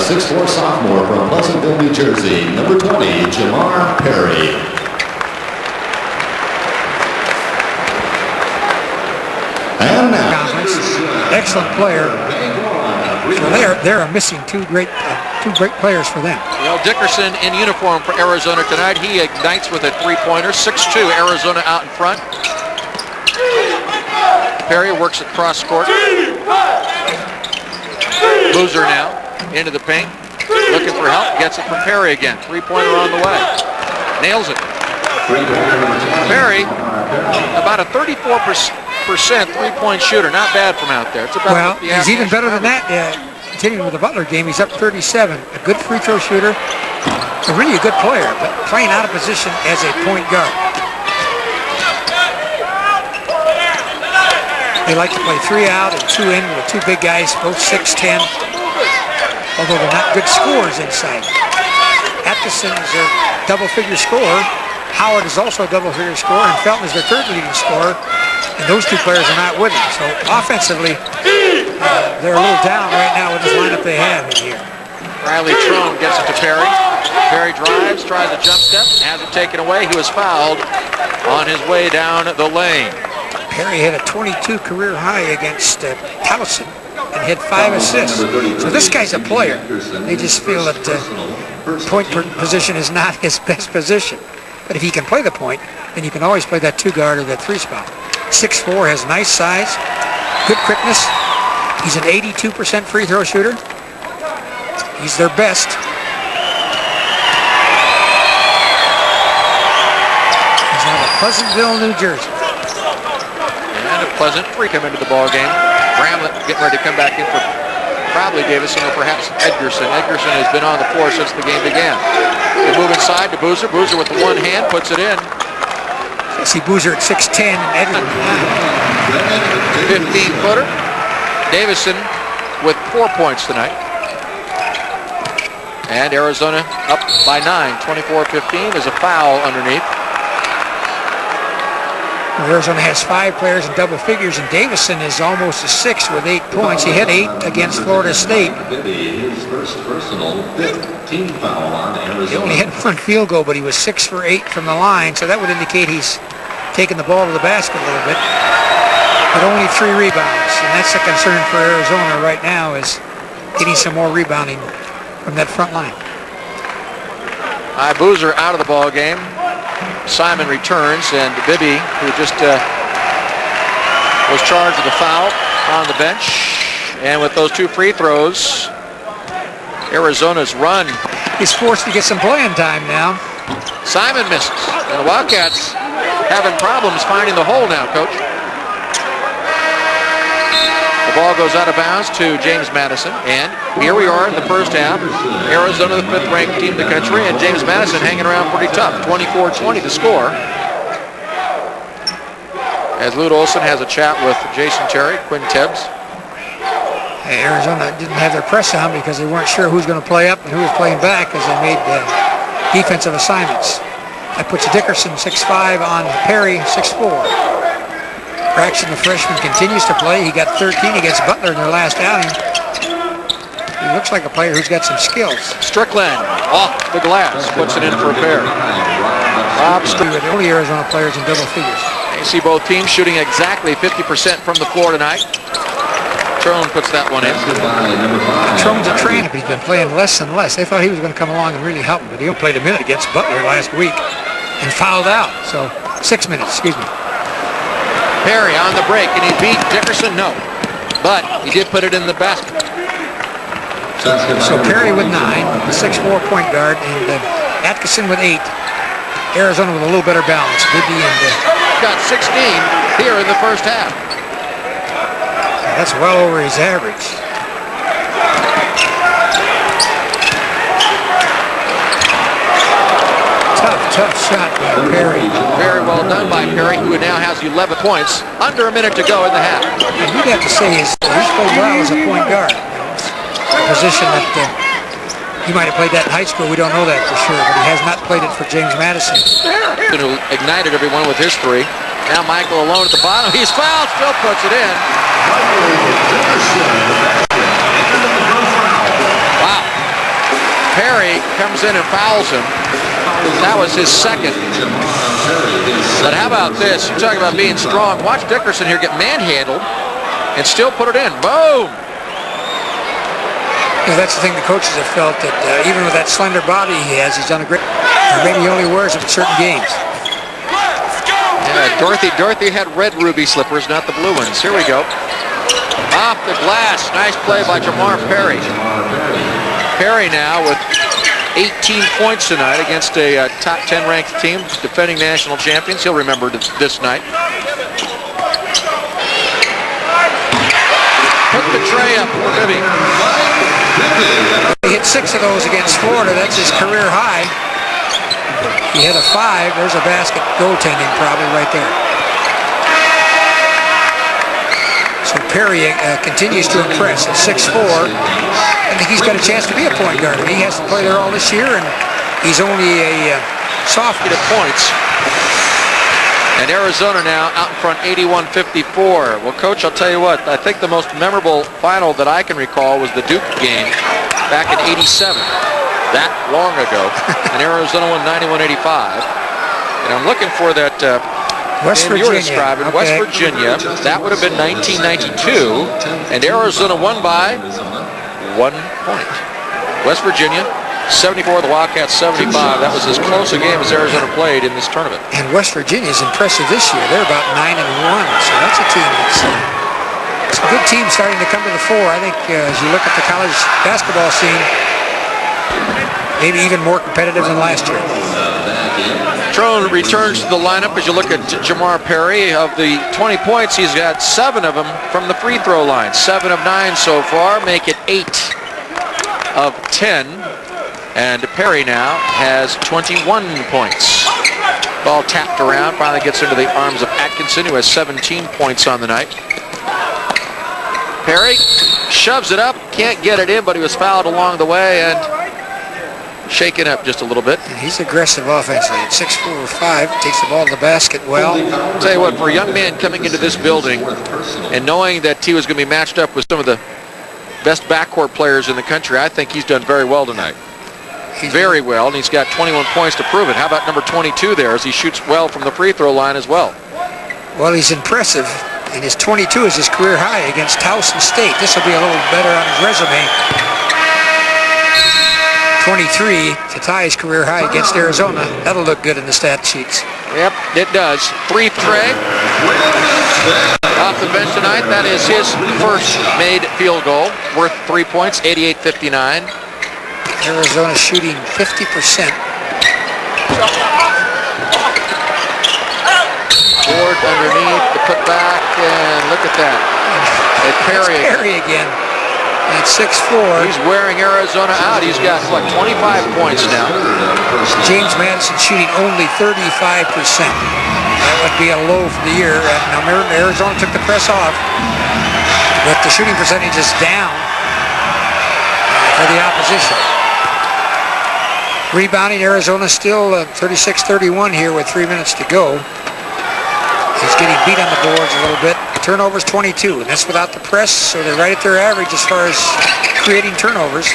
6'4" sophomore from Pleasantville, New Jersey, number 20, Jamar Perry. And now, excellent player. So they're missing two great players for them. Dickerson in uniform for Arizona tonight. He ignites with a three-pointer. 6'2", Arizona out in front. Perry works at cross court. Boozer now into the paint. Looking for help. Gets it from Perry again. Three-pointer on the way. Nails it. Perry, about a 34% three-point shooter. Not bad from out there. It's about well, he's even better than that. Continuing with the Butler game, he's up 37. A good free throw shooter. Really a good player, but playing out of position as a point guard. They like to play 3 out and 2 in with 2 big guys, both 6'10", although they're not good scorers inside. Atkinson is their double-figure scorer. Howard is also a double-figure scorer, and Felton is their third leading scorer, and those 2 players are not with him. So offensively, they're a little down right now with this lineup they have in here. Riley Trone gets it to Perry. Perry drives, tries a jump step, has it taken away. He was fouled on his way down the lane. Perry had a 22 career high against Towson and had 5 assists. So this guy's a player. They just feel that point position is not his best position. But if he can play the point, then you can always play that 2 guard or that 3 spot. 6'4", has nice size, good quickness. He's an 82% free throw shooter. He's their best. He's out of Pleasantville, New Jersey. And a Pleasant free come into the ball game. Bramlett getting ready to come back in for probably Davison or perhaps Edgerson. Edgerson has been on the floor since the game began. They move inside to Boozer. Boozer with the one hand puts it in. I see Boozer at 6'10" and Edgerson 15-footer. Davison with 4 points tonight. And Arizona up by 9, 24-15. There's a foul underneath. Arizona has 5 players in double figures, and Davison is almost a 6 with 8 points. He had 8 against Florida State. His first personal 15 foul on Arizona. He only had 1 field goal, but he was 6 for 8 from the line, so that would indicate he's taking the ball to the basket a little bit. But only 3 rebounds, and that's a concern for Arizona right now, is getting some more rebounding from that front line. Boozer out of the ball game. Simon returns, and Bibby, who just was charged with a foul, on the bench. And with those 2 free throws, Arizona's run. He's forced to get some playing time now. Simon misses, and the Wildcats having problems finding the hole now, Coach. The ball goes out of bounds to James Madison, and here we are in the first half. Arizona, the 5th-ranked team in the country, and James Madison hanging around pretty tough. 24-20 to score. As Lute Olson has a chat with Jason Terry, Quinn Tebbs. Arizona didn't have their press on because they weren't sure who's going to play up and who was playing back as they made defensive assignments. That puts Dickerson 6'5" on Perry 6'4". Braxton, the freshman, continues to play. He got 13 against Butler in their last outing. He looks like a player who's got some skills. Strickland off the glass, puts it in for a pair. Rob Strickland, the only Arizona players in double figures. You see both teams shooting exactly 50% from the floor tonight. Trone puts that one in. Trone's a trainer, but he's been playing less and less. They thought he was going to come along and really help him, but he only played a minute against Butler last week and fouled out. So 6 minutes, excuse me. Perry on the break, and he beat Dickerson? No. But he did put it in the basket. So Perry with 9, the 6'4" point guard, and Atkinson with 8. Arizona with a little better balance. Bibby and got 16 here in the first half. That's well over his average. Tough shot by Perry. Very well done by Perry, who now has 11 points. Under a minute to go in the half. And you'd have to say he's played well as a point guard. A position that he might have played that in high school. We don't know that for sure, but he has not played it for James Madison. Who ignited everyone with his 3. Now Michael alone at the bottom. He's fouled, still puts it in. Wow. comes in and fouls him. That was his second. But how about this? You talk about being strong. Watch Dickerson here get manhandled and still put it in. Boom! You know, that's the thing the coaches have felt, that even with that slender body he has, he's done a great, or maybe he only wears them in certain games. Yeah, Dorothy had red ruby slippers, not the blue ones. Here we go. Off the glass. Nice play by Jamar Perry. Perry now with 18 points tonight against a top 10 ranked team, defending national champions. He'll remember this night. Put the tray up for Bibby. He hit 6 of those against Florida. That's his career high. He hit a 5. There's a basket goaltending probably right there. So Perry continues to impress at 6'4". I think he's got a chance to be a point guard. I mean, he has to play there all this year, and he's only a sophomore. To points. And Arizona now out in front 81-54. Well, Coach, I'll tell you what, I think the most memorable final that I can recall was the Duke game back in 87. That long ago. And Arizona won 91-85. And I'm looking for that West game you were Virginia. describing. Okay. West Virginia. That would have been 1992. And Arizona won by 1 point. West Virginia 74, the Wildcats 75. That was as close a game as Arizona played in this tournament. And West Virginia is impressive this year. They're about 9-1, so that's a team that's it's a good team starting to come to the fore. I think as you look at the college basketball scene, maybe even more competitive than last year. Trone returns to the lineup as you look at Jamar Perry. Of the 20 points, he's got 7 of them from the free throw line. 7 of 9 so far, make it 8 of 10. And Perry now has 21 points. Ball tapped around, finally gets into the arms of Atkinson, who has 17 points on the night. Perry shoves it up, can't get it in, but he was fouled along the way and shaken up just a little bit. And he's aggressive offensively. At 6'4" or 5, takes the ball to the basket well. I'll tell you what, for a young man coming into this building and knowing that he was going to be matched up with some of the best backcourt players in the country, I think he's done very well tonight. Very well, and he's got 21 points to prove it. How about number 22 there, as he shoots well from the free throw line as well? Well, he's impressive, and his 22 is his career high against Towson State. This will be a little better on his resume. 23 to tie his career high against Arizona. That'll look good in the stat sheets. Yep, it does. 3 Trey off the bench tonight. That is his first made field goal, worth 3 points, 88-59. Arizona shooting 50%. Ford underneath, the putback, and look at that. It's Perry again. At 6'4". He's wearing Arizona out. He's got, what, 25 points now. James Madison shooting only 35%. That would be a low for the year. Now Arizona took the press off, but the shooting percentage is down for the opposition. Rebounding, Arizona still 36-31 here with 3 minutes to go. He's getting beat on the boards a little bit. Turnovers 22, and that's without the press, so they're right at their average as far as creating turnovers.